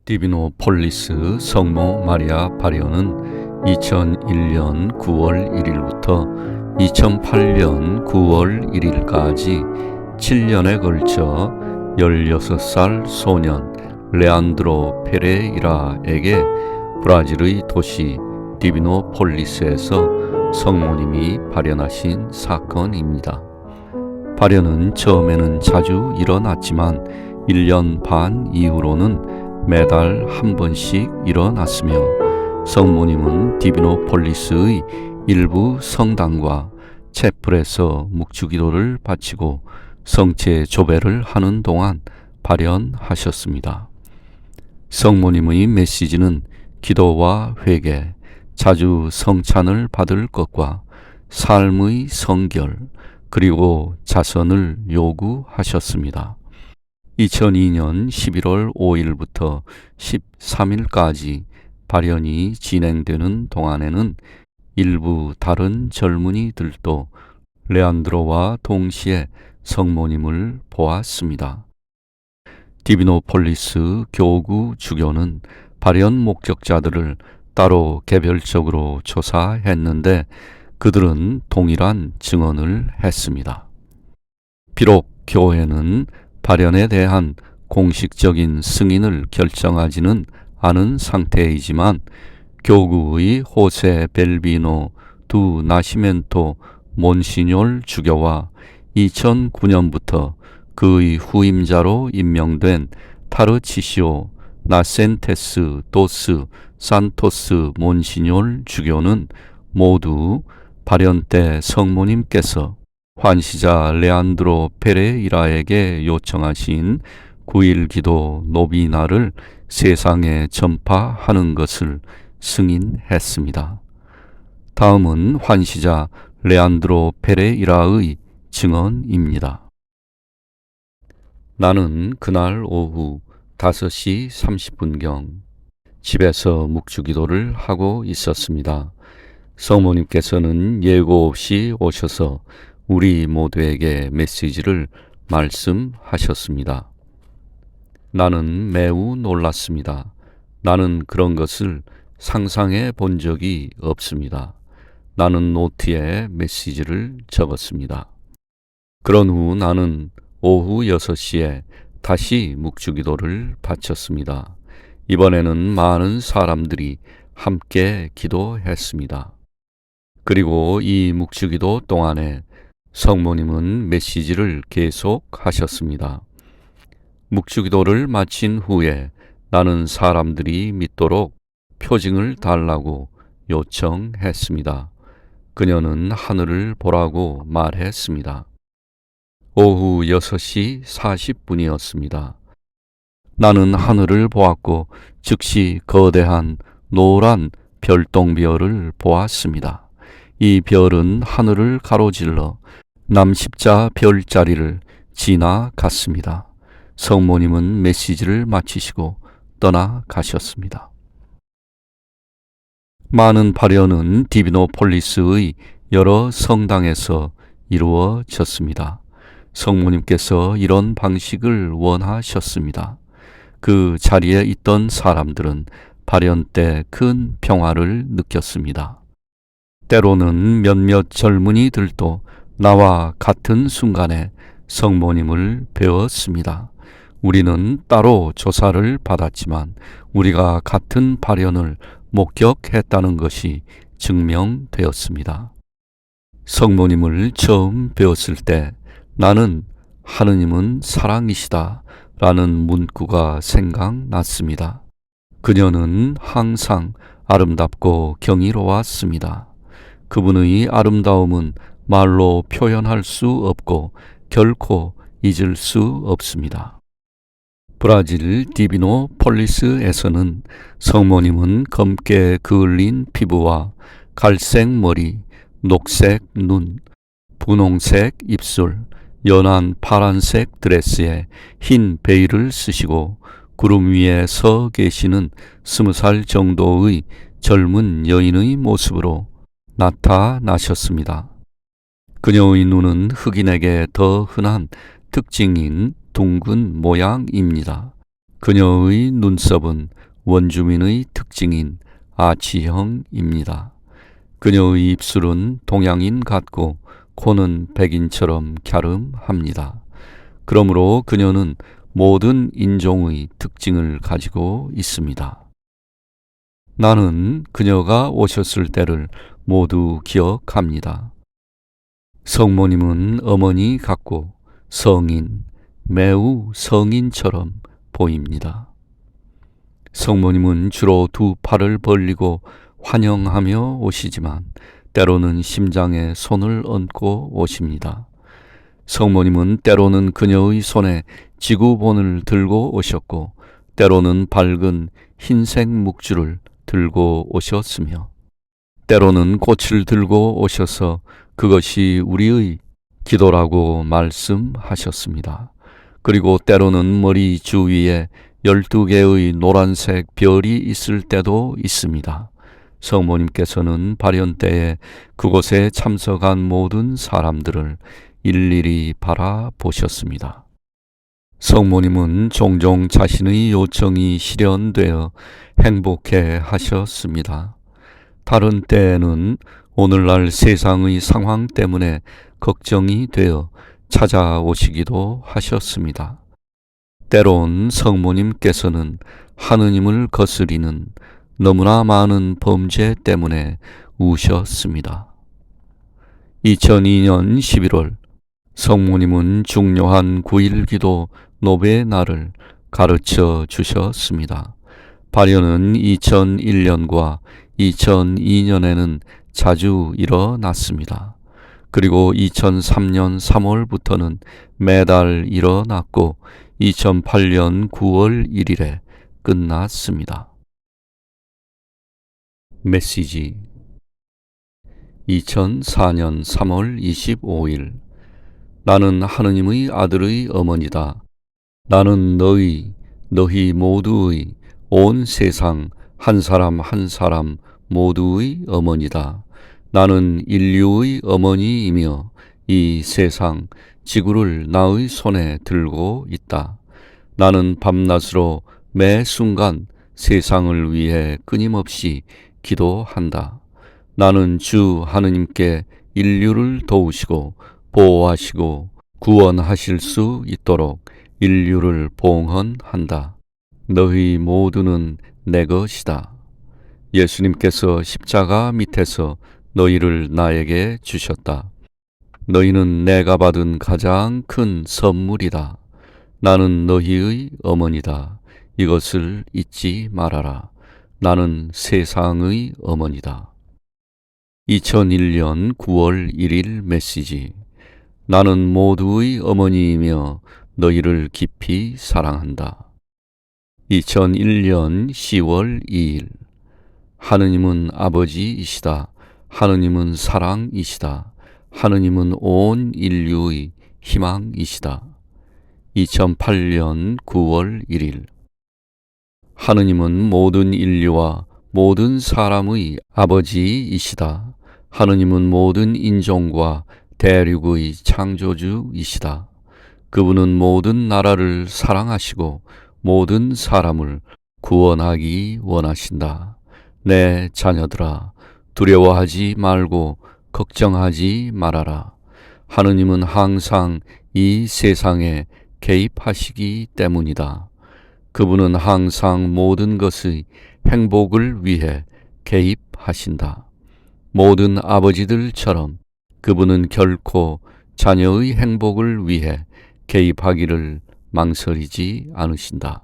디비노폴리스 성모 마리아 바리오는 2001년 9월 1일부터 2008년 9월 1일까지 7년에 걸쳐 16살 소년 레안드로 페레이라에게 브라질의 도시 디비노폴리스에서 성모님이 발현하신 사건입니다. 발현은 처음에는 자주 일어났지만 1년 반 이후로는 매달 한 번씩 일어났으며 성모님은 디비노폴리스의 일부 성당과 채플에서 묵주기도를 바치고 성체 조배를 하는 동안 발현하셨습니다. 성모님의 메시지는 기도와 회개, 자주 성찬을 받을 것과 삶의 성결, 그리고 자선을 요구하셨습니다. 2002년 11월 5일부터 13일까지 발현이 진행되는 동안에는 일부 다른 젊은이들도 레안드로와 동시에 성모님을 보았습니다. 디비노폴리스 교구 주교는 발현 목격자들을 따로 개별적으로 조사했는데 그들은 동일한 증언을 했습니다. 비록 교회는 발현에 대한 공식적인 승인을 결정하지는 않은 상태이지만 교구의 호세 벨비노 두 나시멘토 몬시뇰 주교와 2009년부터 그의 후임자로 임명된 타르치시오 나센테스 도스 산토스 몬시뇰 주교는 모두 발현 때 성모님께서 환시자 레안드로 페레이라에게 요청하신 9일 기도 노비나를 세상에 전파하는 것을 승인했습니다. 다음은 환시자 레안드로 페레이라의 증언입니다. 나는 그날 오후 5시 30분경 집에서 묵주기도를 하고 있었습니다. 성모님께서는 예고 없이 오셔서 우리 모두에게 메시지를 말씀하셨습니다. 나는 매우 놀랐습니다. 나는 그런 것을 상상해 본 적이 없습니다. 나는 노트에 메시지를 적었습니다. 그런 후 나는 오후 6시에 다시 묵주기도를 바쳤습니다. 이번에는 많은 사람들이 함께 기도했습니다. 그리고 이 묵주기도 동안에 성모님은 메시지를 계속하셨습니다. 묵주기도를 마친 후에 나는 사람들이 믿도록 표징을 달라고 요청했습니다. 그녀는 하늘을 보라고 말했습니다. 오후 6시 40분이었습니다. 나는 하늘을 보았고 즉시 거대한 노란 별똥별을 보았습니다. 이 별은 하늘을 가로질러 남십자 별자리를 지나갔습니다. 성모님은 메시지를 마치시고 떠나가셨습니다. 많은 발현은 디비노폴리스의 여러 성당에서 이루어졌습니다. 성모님께서 이런 방식을 원하셨습니다. 그 자리에 있던 사람들은 발현 때 큰 평화를 느꼈습니다. 때로는 몇몇 젊은이들도 나와 같은 순간에 성모님을 배웠습니다. 우리는 따로 조사를 받았지만 우리가 같은 발현을 목격했다는 것이 증명되었습니다. 성모님을 처음 배웠을 때 나는 하느님은 사랑이시다 라는 문구가 생각났습니다. 그녀는 항상 아름답고 경이로웠습니다. 그분의 아름다움은 말로 표현할 수 없고 결코 잊을 수 없습니다. 브라질 디비노폴리스에서는 성모님은 검게 그을린 피부와 갈색 머리, 녹색 눈, 분홍색 입술, 연한 파란색 드레스에 흰 베일을 쓰시고 구름 위에 서 계시는 20살 정도의 젊은 여인의 모습으로 나타나셨습니다. 그녀의 눈은 흑인에게 더 흔한 특징인 둥근 모양입니다. 그녀의 눈썹은 원주민의 특징인 아치형입니다. 그녀의 입술은 동양인 같고 코는 백인처럼 갸름합니다. 그러므로 그녀는 모든 인종의 특징을 가지고 있습니다. 나는 그녀가 오셨을 때를 모두 기억합니다. 성모님은 어머니 같고 성인, 매우 성인처럼 보입니다. 성모님은 주로 두 팔을 벌리고 환영하며 오시지만 때로는 심장에 손을 얹고 오십니다. 성모님은 때로는 그녀의 손에 지구본을 들고 오셨고 때로는 밝은 흰색 묵주를 들고 오셨으며 때로는 꽃을 들고 오셔서 그것이 우리의 기도라고 말씀하셨습니다. 그리고 때로는 머리 주위에 12개의 노란색 별이 있을 때도 있습니다. 성모님께서는 발현 때에 그곳에 참석한 모든 사람들을 일일이 바라보셨습니다. 성모님은 종종 자신의 요청이 실현되어 행복해 하셨습니다. 다른 때에는 오늘날 세상의 상황 때문에 걱정이 되어 찾아오시기도 하셨습니다. 때론 성모님께서는 하느님을 거스리는 너무나 많은 범죄 때문에 우셨습니다. 2002년 11월 성모님은 중요한 9.1기도 노베나를 가르쳐 주셨습니다. 발현은 2001년과 2002년에는 자주 일어났습니다. 그리고 2003년 3월부터는 매달 일어났고 2008년 9월 1일에 끝났습니다. 메시지 2004년 3월 25일 나는 하느님의 아들의 어머니다. 나는 너희 모두의 온 세상 한 사람 한 사람 모두의 어머니다. 나는 인류의 어머니이며 이 세상 지구를 나의 손에 들고 있다. 나는 밤낮으로 매 순간 세상을 위해 끊임없이 기도한다. 나는 주 하느님께 인류를 도우시고 보호하시고 구원하실 수 있도록 인류를 봉헌한다. 너희 모두는 내 것이다. 예수님께서 십자가 밑에서 너희를 나에게 주셨다. 너희는 내가 받은 가장 큰 선물이다. 나는 너희의 어머니다. 이것을 잊지 말아라. 나는 세상의 어머니다. 2001년 9월 1일 메시지. 나는 모두의 어머니이며 너희를 깊이 사랑한다. 2001년 10월 2일. 하느님은 아버지이시다. 하느님은 사랑이시다. 하느님은 온 인류의 희망이시다. 2008년 9월 1일. 하느님은 모든 인류와 모든 사람의 아버지이시다. 하느님은 모든 인종과 대륙의 창조주이시다. 그분은 모든 나라를 사랑하시고 모든 사람을 구원하기 원하신다. 내 자녀들아, 두려워하지 말고 걱정하지 말아라. 하느님은 항상 이 세상에 개입하시기 때문이다. 그분은 항상 모든 것의 행복을 위해 개입하신다. 모든 아버지들처럼 그분은 결코 자녀의 행복을 위해 개입하기를 망설이지 않으신다.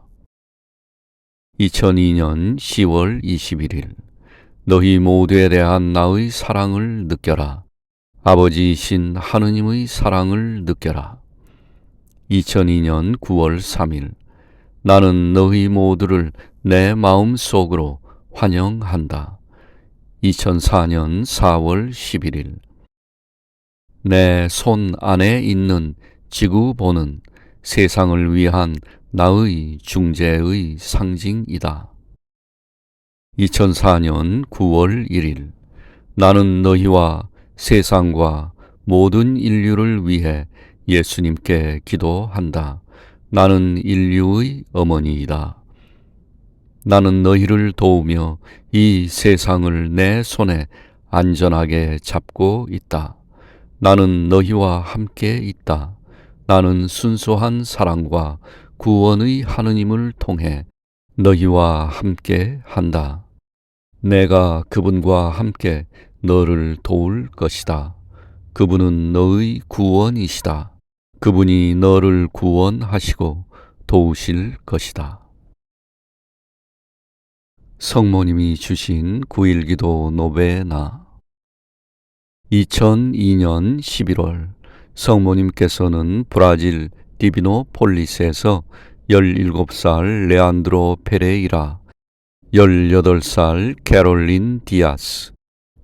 2002년 10월 21일. 너희 모두에 대한 나의 사랑을 느껴라. 아버지이신 하느님의 사랑을 느껴라. 2002년 9월 3일. 나는 너희 모두를 내 마음 속으로 환영한다. 2004년 4월 11일. 내 손 안에 있는 지구본은 세상을 위한 나의 중재의 상징이다. 2004년 9월 1일. 나는 너희와 세상과 모든 인류를 위해 예수님께 기도한다. 나는 인류의 어머니이다. 나는 너희를 도우며 이 세상을 내 손에 안전하게 잡고 있다. 나는 너희와 함께 있다. 나는 순수한 사랑과 구원의 하느님을 통해 너희와 함께 한다. 내가 그분과 함께 너를 도울 것이다. 그분은 너의 구원이시다. 그분이 너를 구원하시고 도우실 것이다. 성모님이 주신 9.1기도 노베나. 2002년 11월 성모님께서는 브라질 디비노폴리스에서 17살 레안드로 페레이라, 18살 캐롤린 디아스,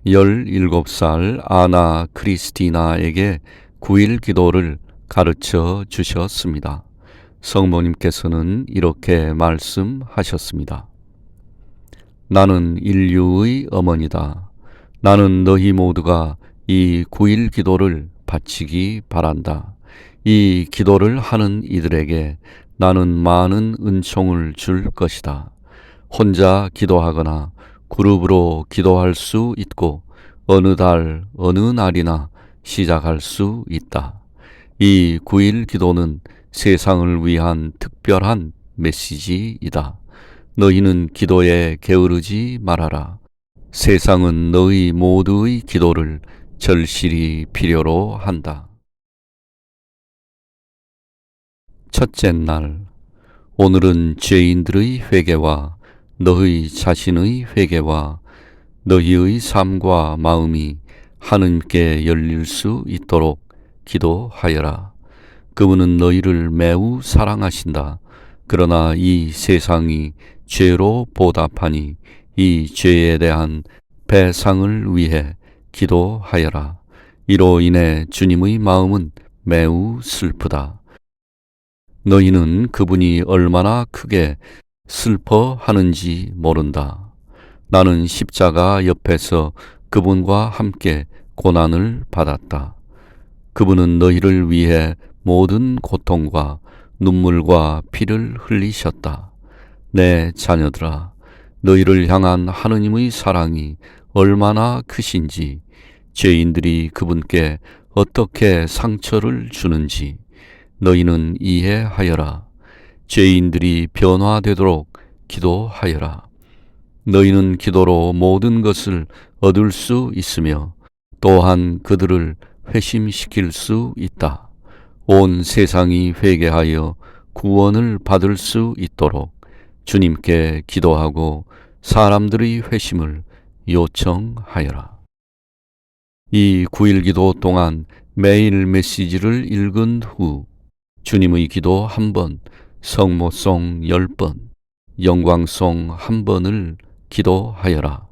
17살 아나 크리스티나에게 9일 기도를 가르쳐 주셨습니다. 성모님께서는 이렇게 말씀하셨습니다. 나는 인류의 어머니다. 나는 너희 모두가 이 9일 기도를 바치기 바란다. 이 기도를 하는 이들에게 나는 많은 은총을 줄 것이다. 혼자 기도하거나 그룹으로 기도할 수 있고 어느 달 어느 날이나 시작할 수 있다. 이 9일 기도는 세상을 위한 특별한 메시지이다. 너희는 기도에 게으르지 말아라. 세상은 너희 모두의 기도를 절실히 필요로 한다. 첫째 날, 오늘은 죄인들의 회개와 너희 자신의 회개와 너희의 삶과 마음이 하느님께 열릴 수 있도록 기도하여라. 그분은 너희를 매우 사랑하신다. 그러나 이 세상이 죄로 보답하니 이 죄에 대한 배상을 위해 기도하여라. 이로 인해 주님의 마음은 매우 슬프다. 너희는 그분이 얼마나 크게 슬퍼하는지 모른다. 나는 십자가 옆에서 그분과 함께 고난을 받았다. 그분은 너희를 위해 모든 고통과 눈물과 피를 흘리셨다. 내 자녀들아, 너희를 향한 하느님의 사랑이 얼마나 크신지, 죄인들이 그분께 어떻게 상처를 주는지 너희는 이해하여라. 죄인들이 변화되도록 기도하여라. 너희는 기도로 모든 것을 얻을 수 있으며 또한 그들을 회심시킬 수 있다. 온 세상이 회개하여 구원을 받을 수 있도록 주님께 기도하고 사람들의 회심을 요청하여라. 이 9일 기도 동안 매일 메시지를 읽은 후 주님의 기도 1번, 성모송 10번, 영광송 1번을 기도하여라.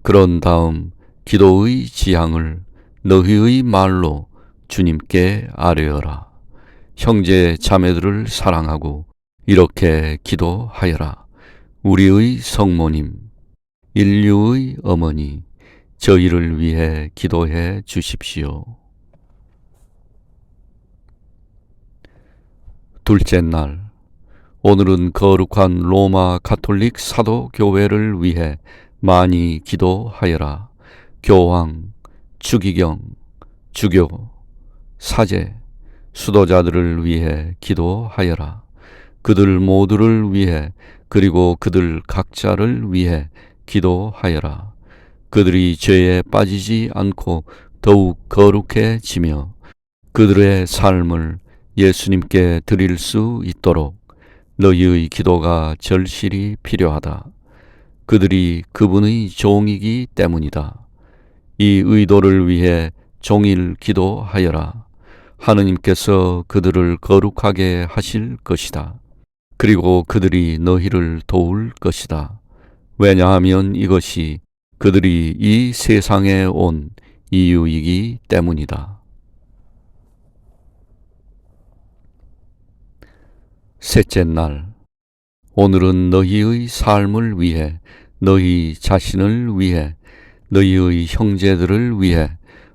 그런 다음 기도의 지향을 너희의 말로 주님께 아뢰어라. 형제 자매들을 사랑하고 이렇게 기도하여라. 우리의 성모님, 인류의 어머니, 저희를 위해 기도해 주십시오. 둘째 날, 오늘은 거룩한 로마 가톨릭 사도교회를 위해 많이 기도하여라. 교황, 주기경, 주교, 사제, 수도자들을 위해 기도하여라. 그들 모두를 위해 그리고 그들 각자를 위해 기도하여라. 그들이 죄에 빠지지 않고 더욱 거룩해지며 그들의 삶을 예수님께 드릴 수 있도록 너희의 기도가 절실히 필요하다. 그들이 그분의 종이기 때문이다. 이 의도를 위해 종일 기도하여라. 하느님께서 그들을 거룩하게 하실 것이다. 그리고 그들이 너희를 도울 것이다. 왜냐하면 이것이 그들이 이 세상에 온 이유이기 때문이다. 셋째 날, 오늘은 너희의 삶을 위해, 너희 자신을 위해, 너희의 형제들을 위해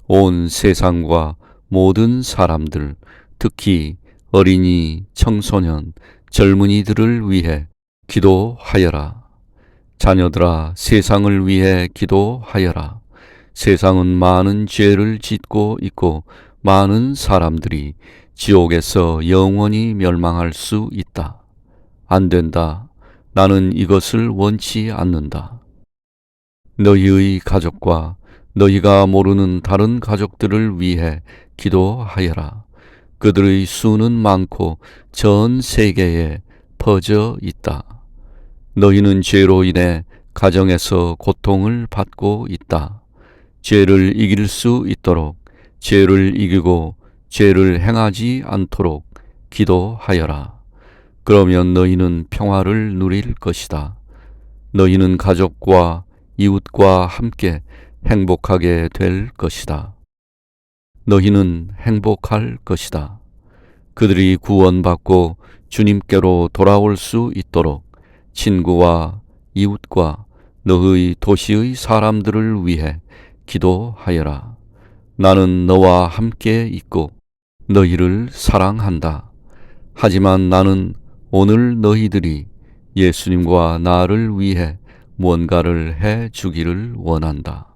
온 세상과 모든 사람들, 특히 어린이, 청소년, 젊은이들을 위해 기도하여라. 자녀들아, 세상을 위해 기도하여라. 세상은 많은 죄를 짓고 있고 많은 사람들이 지옥에서 영원히 멸망할 수 있다. 안 된다. 나는 이것을 원치 않는다. 너희의 가족과 너희가 모르는 다른 가족들을 위해 기도하여라. 그들의 수는 많고 전 세계에 퍼져 있다. 너희는 죄로 인해 가정에서 고통을 받고 있다. 죄를 이길 수 있도록 죄를 이기고 죄를 행하지 않도록 기도하여라. 그러면 너희는 평화를 누릴 것이다. 너희는 가족과 이웃과 함께 행복하게 될 것이다. 너희는 행복할 것이다. 그들이 구원받고 주님께로 돌아올 수 있도록 친구와 이웃과 너의 도시의 사람들을 위해 기도하여라. 나는 너와 함께 있고 너희를 사랑한다. 하지만 나는 오늘 너희들이 예수님과 나를 위해 무언가를 해 주기를 원한다.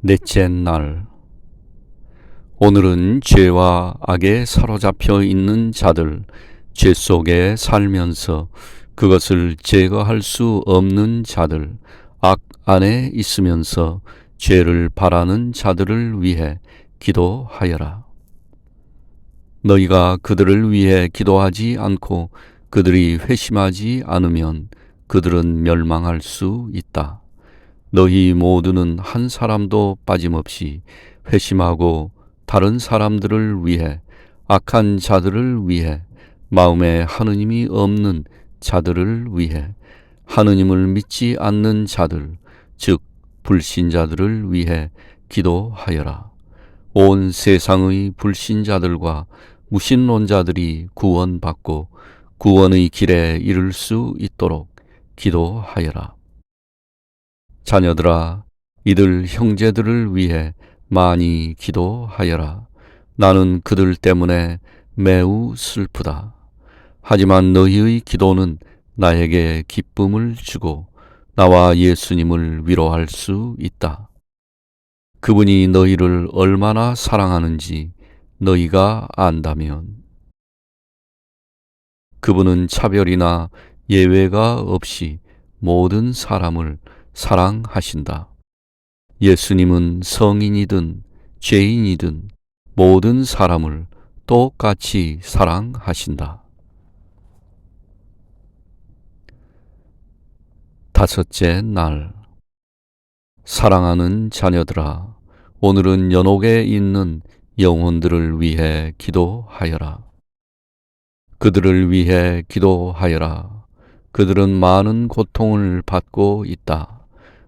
넷째 날. 오늘은 죄와 악에 사로잡혀 있는 자들, 죄 속에 살면서 그것을 제거할 수 없는 자들, 악 안에 있으면서 죄를 바라는 자들을 위해 기도하여라. 너희가 그들을 위해 기도하지 않고 그들이 회심하지 않으면 그들은 멸망할 수 있다. 너희 모두는 한 사람도 빠짐없이 회심하고 다른 사람들을 위해, 악한 자들을 위해, 마음에 하느님이 없는 자들을 위해, 하느님을 믿지 않는 자들, 즉 불신자들을 위해 기도하여라. 온 세상의 불신자들과 무신론자들이 구원받고 구원의 길에 이를 수 있도록 기도하여라. 자녀들아, 이들 형제들을 위해 많이 기도하여라. 나는 그들 때문에 매우 슬프다. 하지만 너희의 기도는 나에게 기쁨을 주고 나와 예수님을 위로할 수 있다. 그분이 너희를 얼마나 사랑하는지 너희가 안다면, 그분은 차별이나 예외가 없이 모든 사람을 사랑하신다. 예수님은 성인이든 죄인이든 모든 사람을 똑같이 사랑하신다. 다섯째 날. 사랑하는 자녀들아, 오늘은 연옥에 있는 영혼들을 위해 기도하여라. 그들을 위해 기도하여라. 그들은 많은 고통을 받고 있다.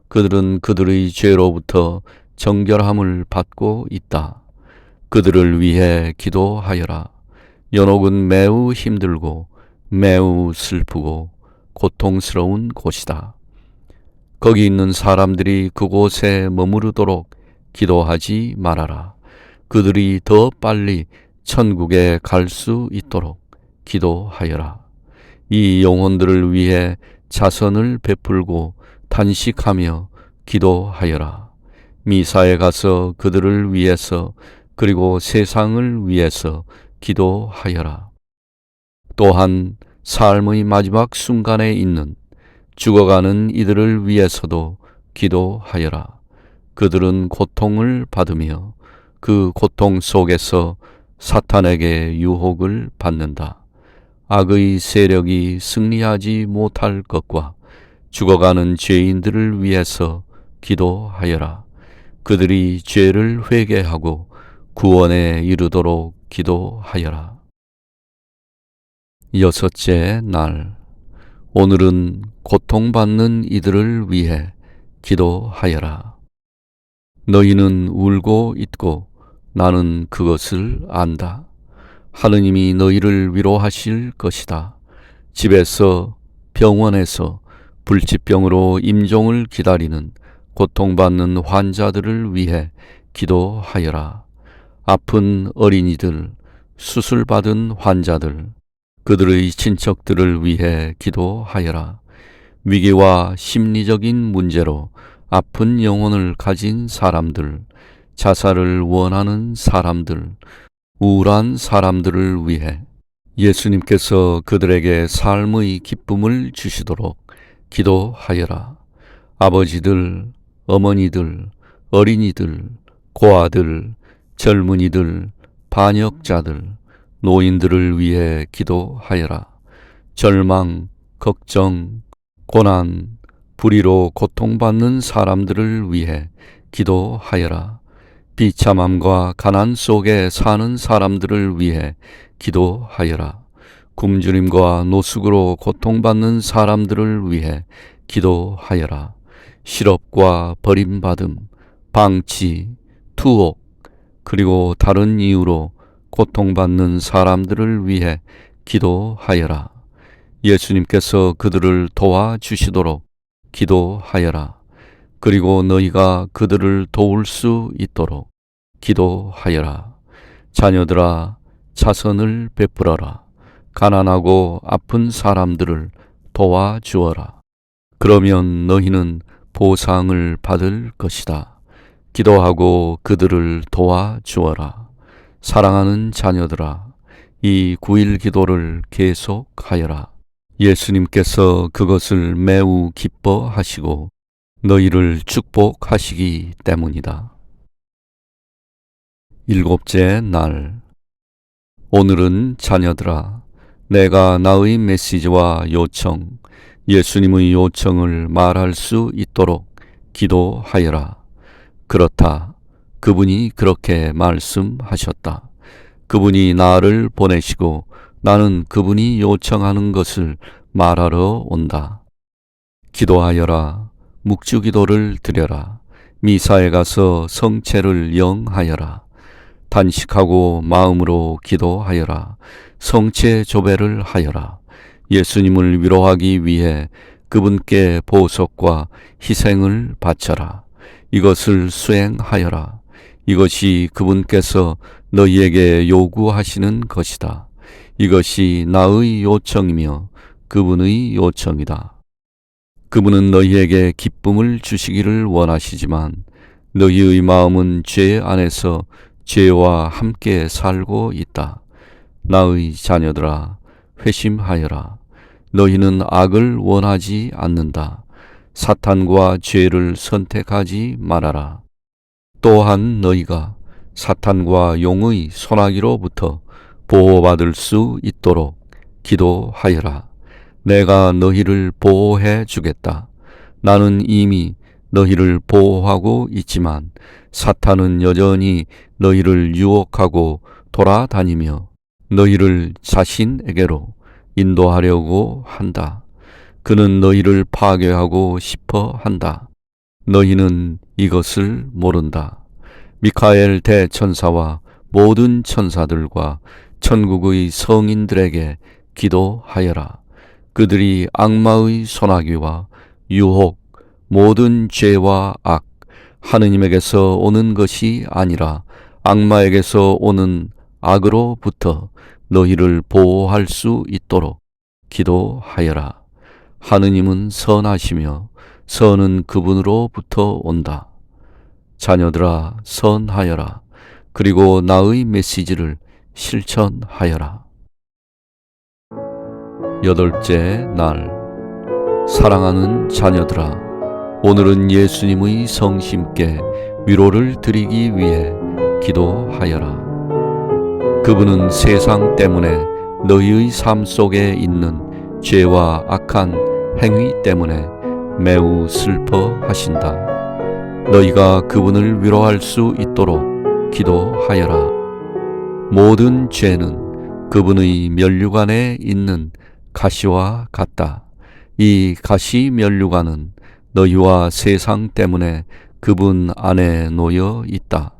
그들은 그들의 죄로부터 정결함을 받고 있다. 그들을 위해 기도하여라. 연옥은 매우 힘들고 매우 슬프고 고통스러운 곳이다. 거기 있는 사람들이 그곳에 머무르도록 기도하지 말아라. 그들이 더 빨리 천국에 갈 수 있도록 기도하여라. 이 영혼들을 위해 자선을 베풀고 단식하며 기도하여라. 미사에 가서 그들을 위해서 그리고 세상을 위해서 기도하여라. 또한 삶의 마지막 순간에 있는 죽어가는 이들을 위해서도 기도하여라. 그들은 고통을 받으며 그 고통 속에서 사탄에게 유혹을 받는다. 악의 세력이 승리하지 못할 것과 죽어가는 죄인들을 위해서 기도하여라. 그들이 죄를 회개하고 구원에 이르도록 기도하여라. 여섯째 날. 오늘은 고통받는 이들을 위해 기도하여라. 너희는 울고 있고 나는 그것을 안다. 하느님이 너희를 위로하실 것이다. 집에서, 병원에서 불치병으로 임종을 기다리는 고통받는 환자들을 위해 기도하여라. 아픈 어린이들, 수술받은 환자들, 그들의 친척들을 위해 기도하여라. 위기와 심리적인 문제로 아픈 영혼을 가진 사람들, 자살을 원하는 사람들, 우울한 사람들을 위해 예수님께서 그들에게 삶의 기쁨을 주시도록 기도하여라. 아버지들, 어머니들, 어린이들, 고아들, 젊은이들, 반역자들, 노인들을 위해 기도하여라. 절망, 걱정, 고난, 불의로 고통받는 사람들을 위해 기도하여라. 비참함과 가난 속에 사는 사람들을 위해 기도하여라. 굶주림과 노숙으로 고통받는 사람들을 위해 기도하여라. 실업과 버림받음, 방치, 투옥, 그리고 다른 이유로 고통받는 사람들을 위해 기도하여라. 예수님께서 그들을 도와주시도록 기도하여라. 그리고 너희가 그들을 도울 수 있도록 기도하여라. 자녀들아, 자선을 베풀어라. 가난하고 아픈 사람들을 도와주어라. 그러면 너희는 보상을 받을 것이다. 기도하고 그들을 도와주어라. 사랑하는 자녀들아, 이 9일 기도를 계속하여라. 예수님께서 그것을 매우 기뻐하시고 너희를 축복하시기 때문이다. 7째 날. 오늘은 자녀들아, 내가 나의 메시지와 요청, 예수님의 요청을 말할 수 있도록 기도하여라. 그렇다. 그분이 그렇게 말씀하셨다. 그분이 나를 보내시고 나는 그분이 요청하는 것을 말하러 온다. 기도하여라. 묵주기도를 드려라. 미사에 가서 성체를 영하여라. 단식하고 마음으로 기도하여라. 성체 조배를 하여라. 예수님을 위로하기 위해 그분께 보석과 희생을 바쳐라. 이것을 수행하여라. 이것이 그분께서 너희에게 요구하시는 것이다. 이것이 나의 요청이며 그분의 요청이다. 그분은 너희에게 기쁨을 주시기를 원하시지만 너희의 마음은 죄 안에서 죄와 함께 살고 있다. 나의 자녀들아, 회심하여라. 너희는 악을 원하지 않는다. 사탄과 죄를 선택하지 말아라. 또한 너희가 사탄과 용의 손아귀로부터 보호받을 수 있도록 기도하여라. 내가 너희를 보호해 주겠다. 나는 이미 너희를 보호하고 있지만 사탄은 여전히 너희를 유혹하고 돌아다니며 너희를 자신에게로 인도하려고 한다. 그는 너희를 파괴하고 싶어 한다. 너희는 이것을 모른다. 미카엘 대천사와 모든 천사들과 천국의 성인들에게 기도하여라. 그들이 악마의 손아귀와 유혹, 모든 죄와 악, 하느님에게서 오는 것이 아니라 악마에게서 오는 악으로부터 너희를 보호할 수 있도록 기도하여라. 하느님은 선하시며 선은 그분으로부터 온다. 자녀들아, 선하여라. 그리고 나의 메시지를 실천하여라. 8째 날. 사랑하는 자녀들아, 오늘은 예수님의 성심께 위로를 드리기 위해 기도하여라. 그분은 세상 때문에 너희의 삶 속에 있는 죄와 악한 행위 때문에 매우 슬퍼하신다. 너희가 그분을 위로할 수 있도록 기도하여라. 모든 죄는 그분의 면류관에 있는 가시와 같다. 이 가시 면류관은 너희와 세상 때문에 그분 안에 놓여 있다.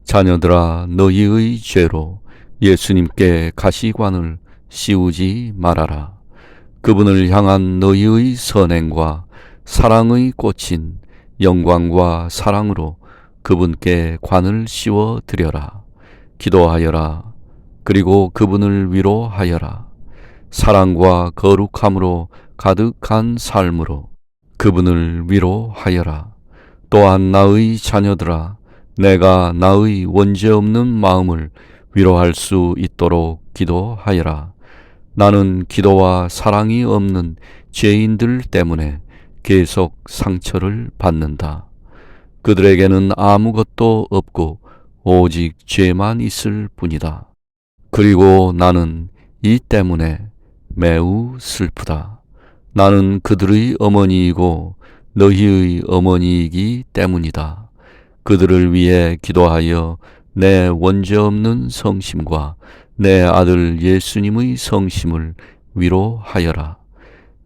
자녀들아, 너희의 죄로 예수님께 가시관을 씌우지 말아라. 그분을 향한 너희의 선행과 사랑의 꽃인 영광과 사랑으로 그분께 관을 씌워 드려라. 기도하여라. 그리고 그분을 위로하여라. 사랑과 거룩함으로 가득한 삶으로 그분을 위로하여라. 또한 나의 자녀들아, 내가 나의 원죄없는 마음을 위로할 수 있도록 기도하여라. 나는 기도와 사랑이 없는 죄인들 때문에 계속 상처를 받는다. 그들에게는 아무것도 없고 오직 죄만 있을 뿐이다. 그리고 나는 이 때문에 매우 슬프다. 나는 그들의 어머니이고 너희의 어머니이기 때문이다. 그들을 위해 기도하여 내 원죄없는 성심과 내 아들 예수님의 성심을 위로하여라.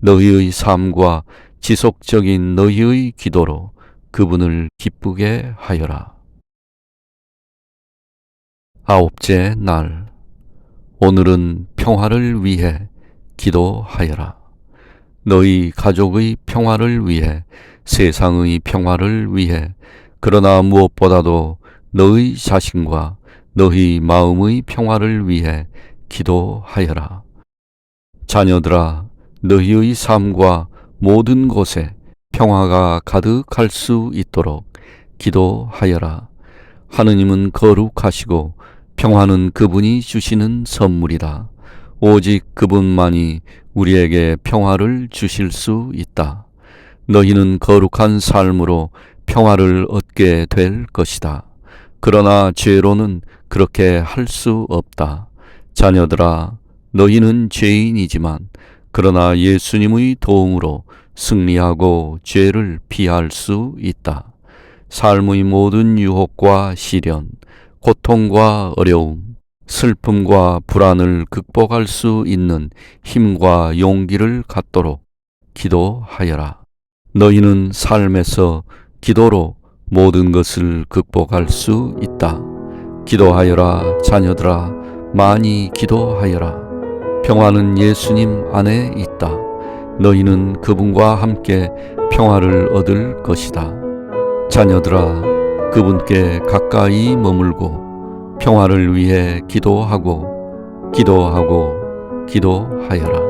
너희의 삶과 지속적인 너희의 기도로 그분을 기쁘게 하여라. 아홉째 날, 오늘은 평화를 위해 기도하여라. 너희 가족의 평화를 위해, 세상의 평화를 위해, 그러나 무엇보다도 너희 자신과 너희 마음의 평화를 위해 기도하여라. 자녀들아, 너희의 삶과 모든 곳에 평화가 가득할 수 있도록 기도하여라. 하느님은 거룩하시고 평화는 그분이 주시는 선물이다. 오직 그분만이 우리에게 평화를 주실 수 있다. 너희는 거룩한 삶으로 평화를 얻게 될 것이다. 그러나 죄로는 그렇게 할 수 없다. 자녀들아, 너희는 죄인이지만 그러나 예수님의 도움으로 승리하고 죄를 피할 수 있다. 삶의 모든 유혹과 시련, 고통과 어려움, 슬픔과 불안을 극복할 수 있는 힘과 용기를 갖도록 기도하여라. 너희는 삶에서 기도로 모든 것을 극복할 수 있다. 기도하여라, 자녀들아, 많이 기도하여라. 평화는 예수님 안에 있다. 너희는 그분과 함께 평화를 얻을 것이다. 자녀들아, 그분께 가까이 머물고 평화를 위해 기도하고 기도하여라.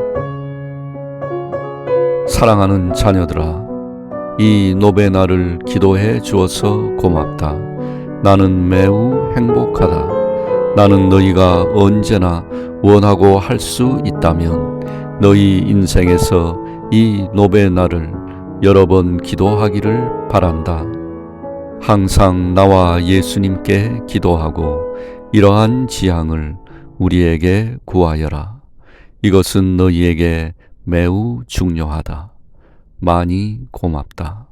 사랑하는 자녀들아, 이 노베나를 기도해 주어서 고맙다. 나는 매우 행복하다. 나는 너희가 언제나 원하고 할 수 있다면 너희 인생에서 이 노베나를 여러 번 기도하기를 바란다. 항상 나와 예수님께 기도하고 이러한 지향을 우리에게 구하여라. 이것은 너희에게 매우 중요하다. 많이 고맙다.